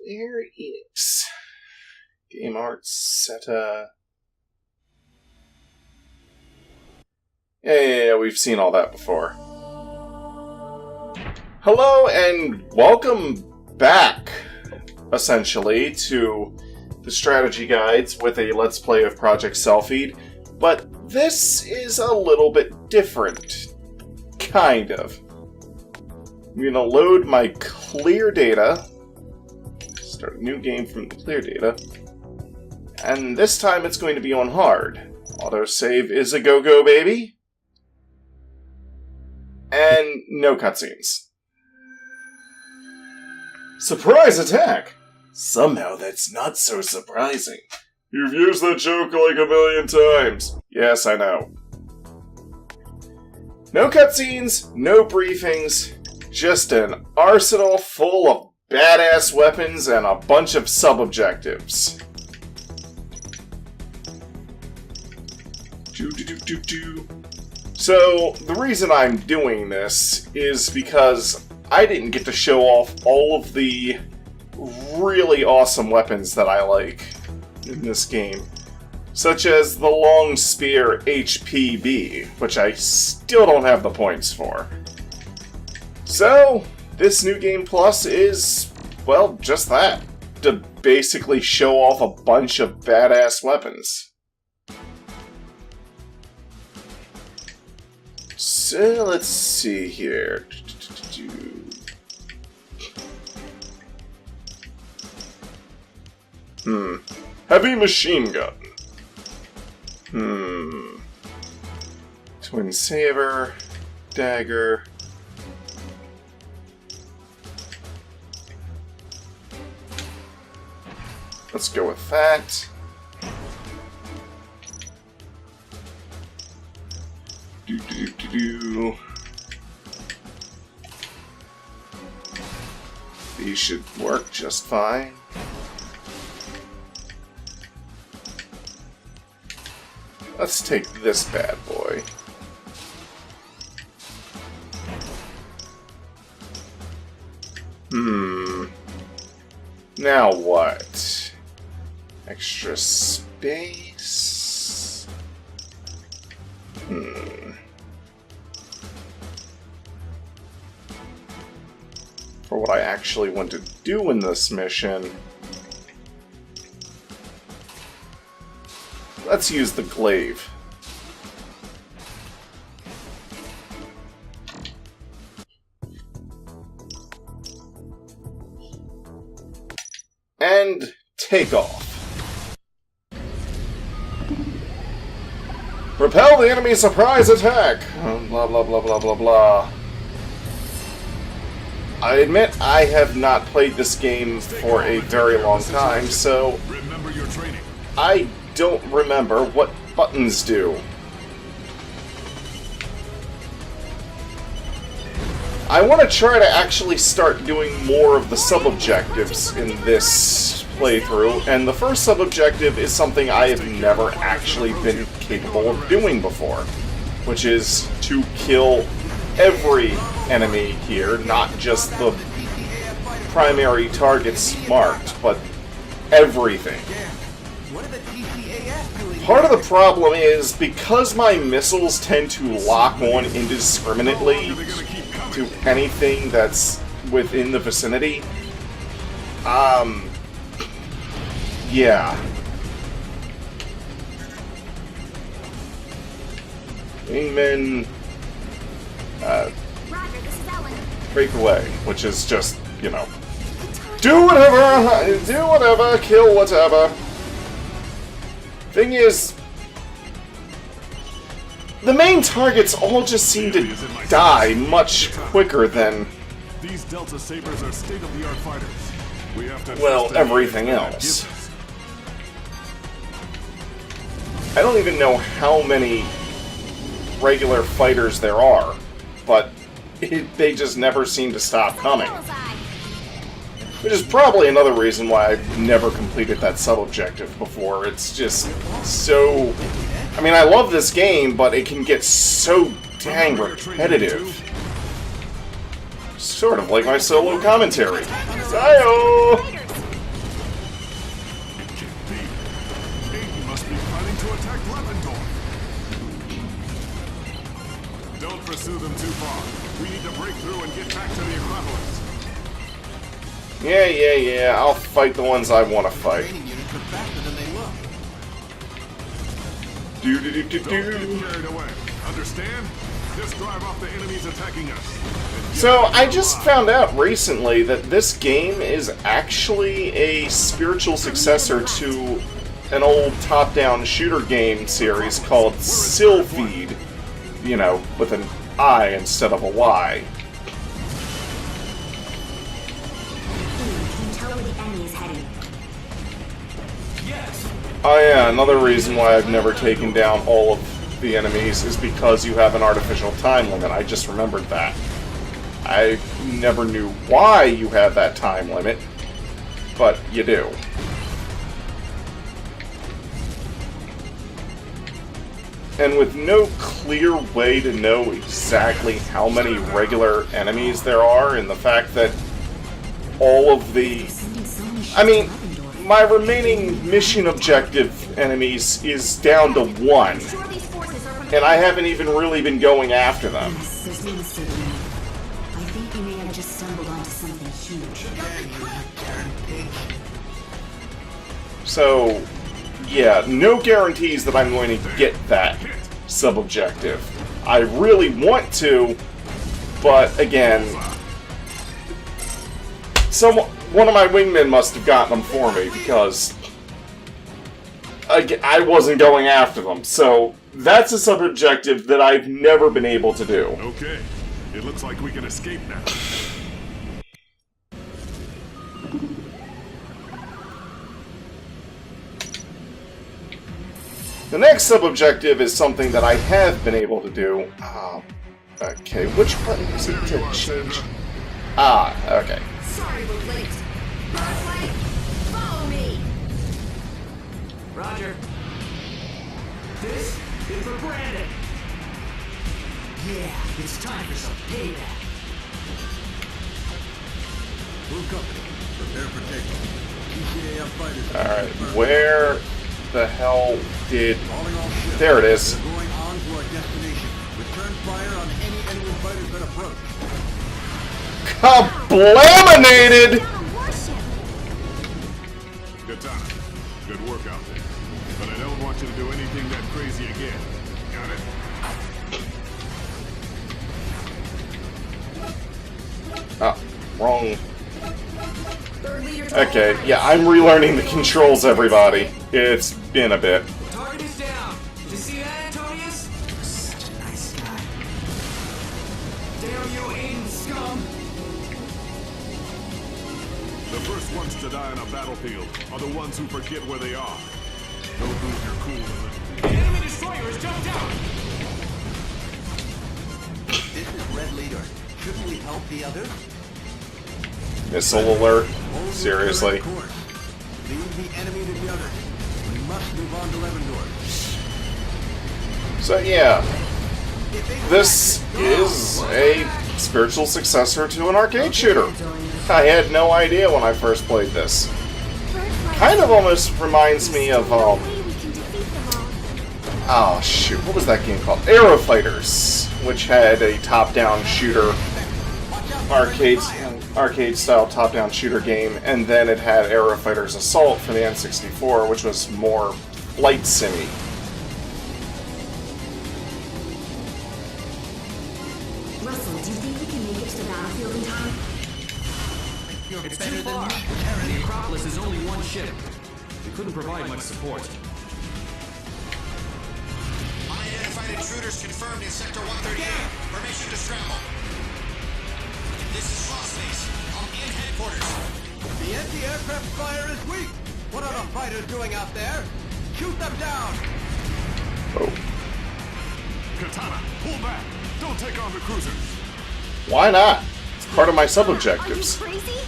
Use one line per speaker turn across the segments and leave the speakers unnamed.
Square Enix. Game art seta. Yeah, we've seen all that before. Hello and welcome back, essentially, to the strategy guides with a Let's Play of Project Sylpheed, but this is a little bit different. Kind of. I'm going to load my clear data, start a new game from the clear data, and this time it's going to be on hard. Autosave is a go-go, baby. And no cutscenes. Surprise attack! Somehow that's not so surprising. You've used that joke like a million times. Yes, I know. No cutscenes, no briefings, just an arsenal full of badass weapons and a bunch of sub-objectives. So, the reason I'm doing this is because I didn't get to show off all of the really awesome weapons that I like in this game, such as the Long Spear HPB, which I still don't have the points for. So, this New Game Plus is, well, just that. To basically show off a bunch of badass weapons. So, let's see here. Heavy machine gun. Twin saber. Dagger. Let's go with that. These should work just fine. Let's take this bad boy. Now what? Extra space? For what I actually want to do in this mission, let's use the glaive. And take off. Repel the enemy surprise attack! Blah blah blah blah blah blah. I admit I have not played this game for a very long time, so I don't remember what buttons do. I want to try to actually start doing more of the sub-objectives in this playthrough, and the first sub-objective is something I have never actually been capable of doing before, which is to kill every enemy here, not just the primary targets marked, but everything. Part of the problem is, because my missiles tend to lock on indiscriminately to anything that's within the vicinity, yeah. Wingman, break away, which is just, you know, do whatever, kill whatever. Thing is, the main targets all just seem to die much quicker than,
these Delta Sabers are state-of-the-art fighters. We have to
well, everything else. I don't even know how many regular fighters there are, but they just never seem to stop coming. Which is probably another reason why I've never completed that sub-objective before. It's just so... I mean, I love this game, but it can get so dang repetitive. Sort of like my solo commentary. Sayo!
Don't pursue them too far. We need to break through and get back to the Acropolis.
Yeah. I'll fight the ones I want to fight.
Training units are faster than they look.
Don't get carried away. Understand? Just drive off the enemies attacking us.
So, I just found out recently that this game is actually a spiritual successor to an old top-down shooter game series called Sylpheed. You know, with an I instead of a Y.
Can you tell where the enemy is heading?
Oh yeah, another reason why I've never taken down all of the enemies is because you have an artificial time limit. I just remembered that. I never knew why you have that time limit, but you do. And with no clear way to know exactly how many regular enemies there are, and the fact that all of the... I mean, my remaining mission objective enemies is down to 1. And I haven't even really been going after them.
Yes, there's no mistake in that. I think we may have just stumbled onto something huge.
So, yeah, no guarantees that I'm going to get that sub-objective. I really want to, but again, one of my wingmen must have gotten them for me, because I wasn't going after them. So, that's a sub-objective that I've never been able to do.
Okay. It looks like we can escape now.
The next sub-objective is something that I have been able to do. Okay, which button is it to change? Okay.
Sorry we're late. Bobsleigh, follow me!
Roger. This is for Brandon. Yeah, it's time for some payback.
Move company. Prepare for takeoff. PCAF fighters.
Alright, where the hell did...
Calling all ships.
There it is.
We're going on to our destination. Return fire on any enemy fighters that approach.
Kablaminated!
Katana, good work out there. But I don't want you to do anything that crazy again. Got it?
Oh, wrong. Okay, yeah, I'm relearning the controls, everybody. It's been a bit.
Target is down. Did you see that, Antonius? Such a nice guy. Damn you, Aiden scum!
The first ones to die on a battlefield are the ones who forget where they are. Don't lose your cool a little.
The enemy destroyer has jumped out!
This is Red Leader. Shouldn't we help the others?
Missile alert.
Hold
Seriously.
the correct course. Leave the enemy to the others. We must move on to Levendorf.
So yeah, this is a spiritual successor to an arcade shooter. I had no idea when I first played this. Kind of almost reminds me of, oh shoot, what was that game called? Aero Fighters, which had a top-down shooter, arcade-style top-down shooter game, and then it had Aero Fighters Assault for the N64, which was more flight simmy.
Russell, do you think we can make it to the battlefield in time?
It's too far. The Acropolis is only one ship. We couldn't provide much support.
Unidentified intruders confirmed in Sector 138. Permission to scramble. This is Crossface. I'm in headquarters.
The anti-aircraft fire is weak. What are the fighters doing out there? Shoot them down.
Oh.
Katana, pull back! Don't take on the cruisers!
Why not? It's part of my sub-objectives.
Are you crazy?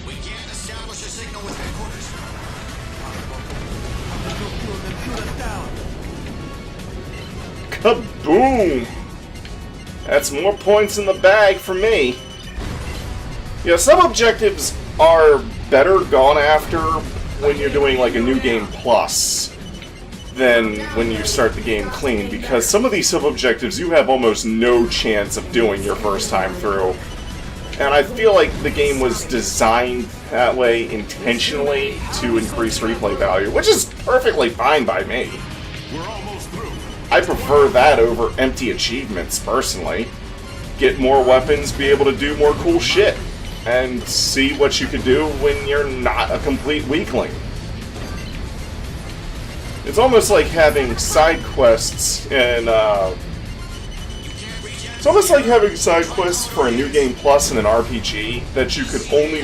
We can't establish a signal with headquarters.
Shoot them down.
Kaboom! That's more points in the bag for me. Yeah, sub-objectives are better gone after when you're doing like a new game plus. than when you start the game clean, because some of these sub-objectives you have almost no chance of doing your first time through. And I feel like the game was designed that way intentionally to increase replay value, which is perfectly fine by me.
We're almost through.
I prefer that over empty achievements, personally. Get more weapons, be able to do more cool shit, and see what you can do when you're not a complete weakling. It's almost like having side quests in, It's almost like having side quests for a New Game Plus in an RPG that you could only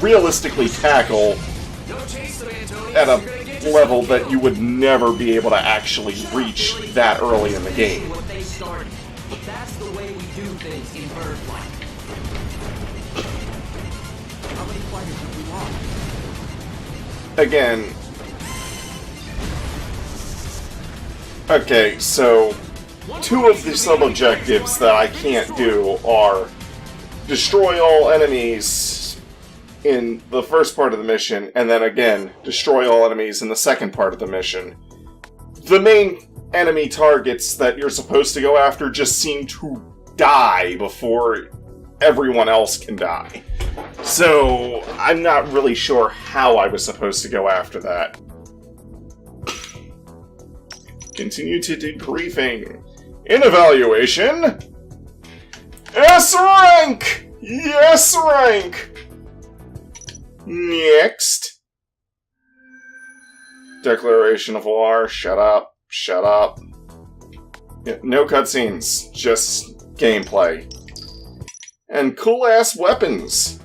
realistically tackle at a level that you would never be able to actually reach that early in the game.
That's the way we do things in Birdflight.
How many fighters have we lost?
Again... Okay, so... two of the sub-objectives that I can't do are destroy all enemies in the first part of the mission, and then again, destroy all enemies in the second part of the mission. The main enemy targets that you're supposed to go after just seem to die before everyone else can die. So, I'm not really sure how I was supposed to go after that. Continue to debriefing. In evaluation... S rank! Yes rank! Next. Declaration of war. Shut up. Shut up. Yeah, no cutscenes. Just gameplay. And cool-ass weapons.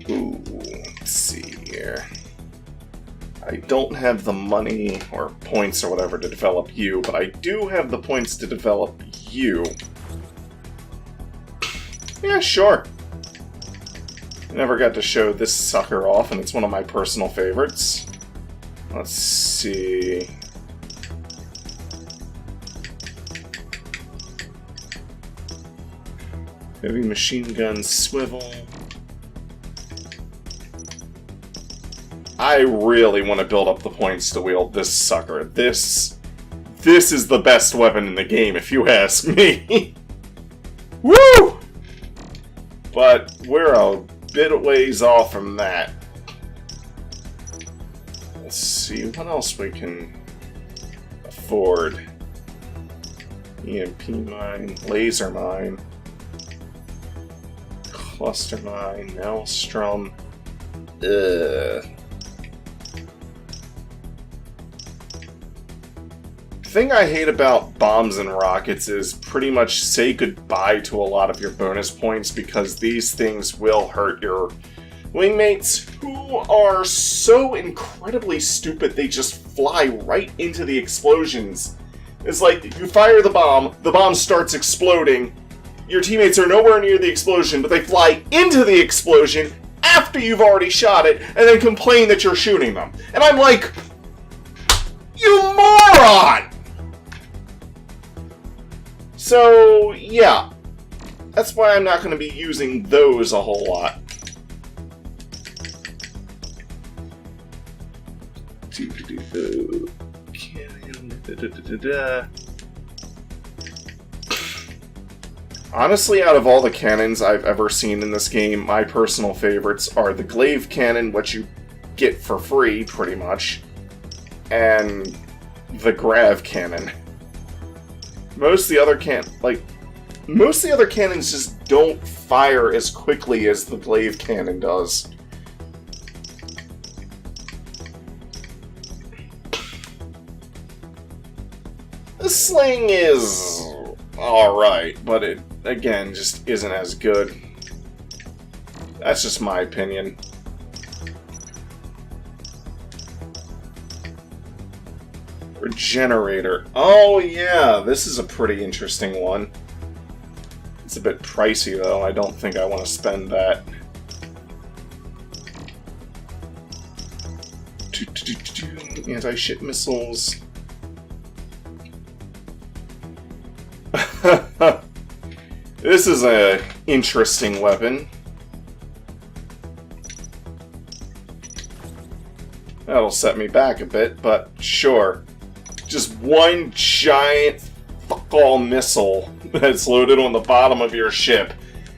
Ooh, let's see here. I don't have the money or points or whatever to develop you, but I do have the points to develop you. Yeah, sure. I never got to show this sucker off, and it's one of my personal favorites. Let's see... Heavy machine gun swivel. I really want to build up the points to wield this sucker. This is the best weapon in the game, if you ask me. Woo! But we're a bit of ways off from that. Let's see what else we can afford. EMP mine, laser mine, cluster mine, maelstrom. Ugh. The thing I hate about bombs and rockets is pretty much say goodbye to a lot of your bonus points, because these things will hurt your wingmates, who are so incredibly stupid they just fly right into the explosions. It's like, you fire the bomb starts exploding, your teammates are nowhere near the explosion, but they fly into the explosion after you've already shot it, and then complain that you're shooting them. And I'm like, you moron! So, yeah. That's why I'm not going to be using those a whole lot. Honestly, out of all the cannons I've ever seen in this game, my personal favorites are the glaive cannon, which you get for free, pretty much, and the grav cannon. Most of the other cannons just don't fire as quickly as the glaive cannon does. The sling is alright, but it, again, just isn't as good. That's just my opinion. Regenerator. Oh yeah, this is a pretty interesting one. It's a bit pricey though, I don't think I want to spend that. Anti-ship missiles. This is a interesting weapon. That'll set me back a bit, but sure. Just one giant fuck-all missile that's loaded on the bottom of your ship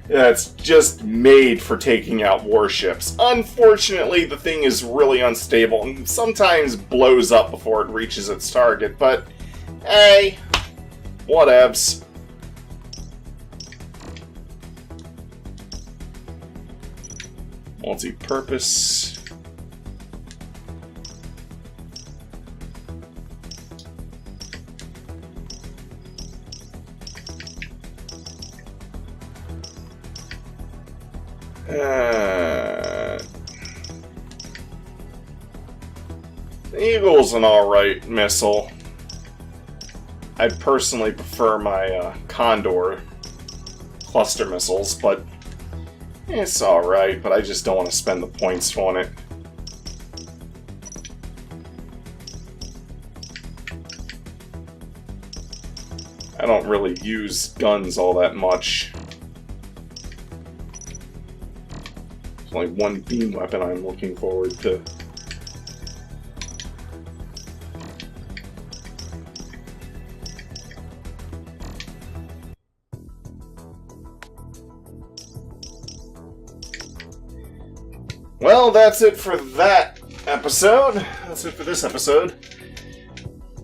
that's just made for taking out warships. Unfortunately, the thing is really unstable and sometimes blows up before it reaches its target, but hey, whatevs. Multi-purpose. The Eagle's an alright missile. I personally prefer my Condor cluster missiles, but it's alright, but I just don't want to spend the points on it. I don't really use guns all that much. There's only one beam weapon I'm looking forward to. Well, that's it for that episode. That's it for this episode.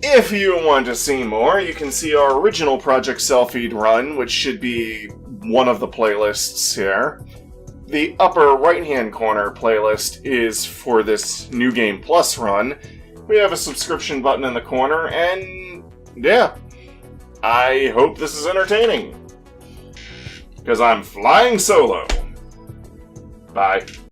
If you want to see more, you can see our original Project Sylpheed run, which should be one of the playlists here. The upper right-hand corner playlist is for this New Game Plus run. We have a subscription button in the corner, and yeah, I hope this is entertaining. Because I'm flying solo. Bye.